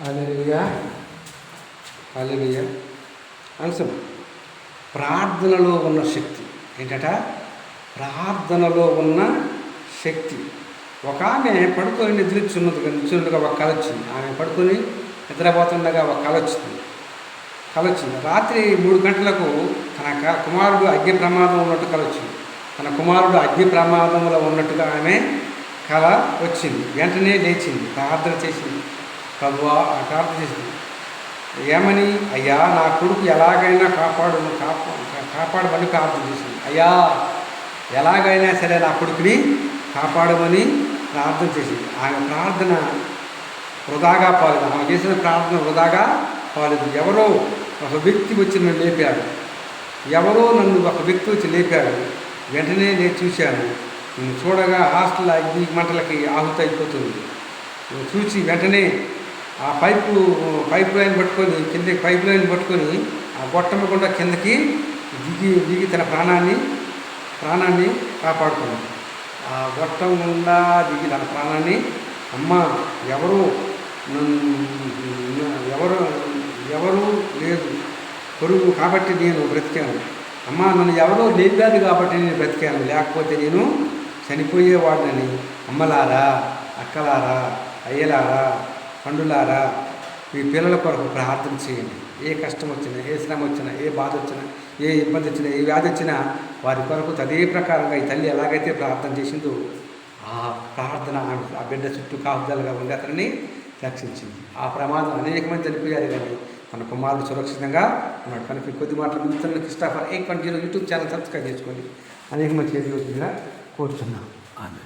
హల్లెలూయా, హల్లెలూయా. అంశం ప్రార్థనలో ఉన్న శక్తి. ఏంటట? ప్రార్థనలో ఉన్న శక్తి. ఒక ఆమె పడుకొని నిద్రించున్నట్టుగా ఒక కళ వచ్చింది. ఆమె పడుకొని నిద్రపోతుండగా ఒక కళ వచ్చింది. రాత్రి 3 గంటలకు తన కుమారుడు అగ్ని ప్రమాదం ఉన్నట్టు కళ వచ్చింది. తన కుమారుడు అగ్ని ప్రమాదంలో ఉన్నట్టుగా ఆమె కళ వచ్చింది. వెంటనే లేచింది, ప్రార్థన చేసింది. ప్రభువా ప్రార్థన చేసింది. ఏమని? అయ్యా నా కొడుకు ఎలాగైనా కాపాడమని ప్రార్థన చేసింది. అయ్యా ఎలాగైనా సరే నా కొడుకుని కాపాడమని ప్రార్థన చేసింది. ఆమె ప్రార్థన వృధాగా పోలేదు. ఆమె చేసిన ప్రార్థన వృధాగా పోలేదు. ఎవరో ఒక వ్యక్తి వచ్చి నన్ను లేపాడు. ఒక వ్యక్తి వచ్చి లేపాడు. వెంటనే నేను చూశాను. నేను చూడగా హాస్టల్ 5 మంటలకి ఆహుతి అయిపోతుంది. నేను చూసి వెంటనే ఆ పైప్ లైన్ పట్టుకొని కిందకి ఆ గొట్టం గుండా కిందకి దిగి తన ప్రాణాన్ని కాపాడుకున్నాడు. ఆ గొట్టం గుండా దిగి తన ప్రాణాన్ని, అమ్మ ఎవరు లేదు పొరుగు కాబట్టి నేను బ్రతికాను. అమ్మ నన్ను ఎవరో లేపారు కాబట్టి నేను బ్రతికాను, లేకపోతే నేను చనిపోయేవాడినని. అమ్మలారా, అక్కలారా, అయ్యలారా, పండులారా, మీ పిల్లల కొరకు ప్రార్థన చేయండి. ఏ కష్టం వచ్చినా, ఏ శ్రమ వచ్చినా, ఏ బాధ వచ్చినా, ఏ ఇబ్బంది వచ్చినా, ఏ వ్యాధి వచ్చినా వారి కొరకు అదే ప్రకారంగా ఈ తల్లి ఎలాగైతే ప్రార్థన చేసిందో ఆ ప్రార్థన ఆ బిడ్డ చుట్టూ కాపుదలుగా ఉండి అతన్ని రక్షించింది. ఆ ప్రమాదం అనేక మంది చనిపోయారు, కానీ మన కుమారుడు సురక్షితంగా ఉన్నాడు. కనుక కొద్ది మాటలు మిత్రులు క్రిస్టోఫర్ 8.0 యూట్యూబ్ ఛానల్ సబ్స్క్రైబ్ చేసుకోండి. అనేక మంది చేతి వచ్చిందిగా కోరుతున్నాను. ఆమె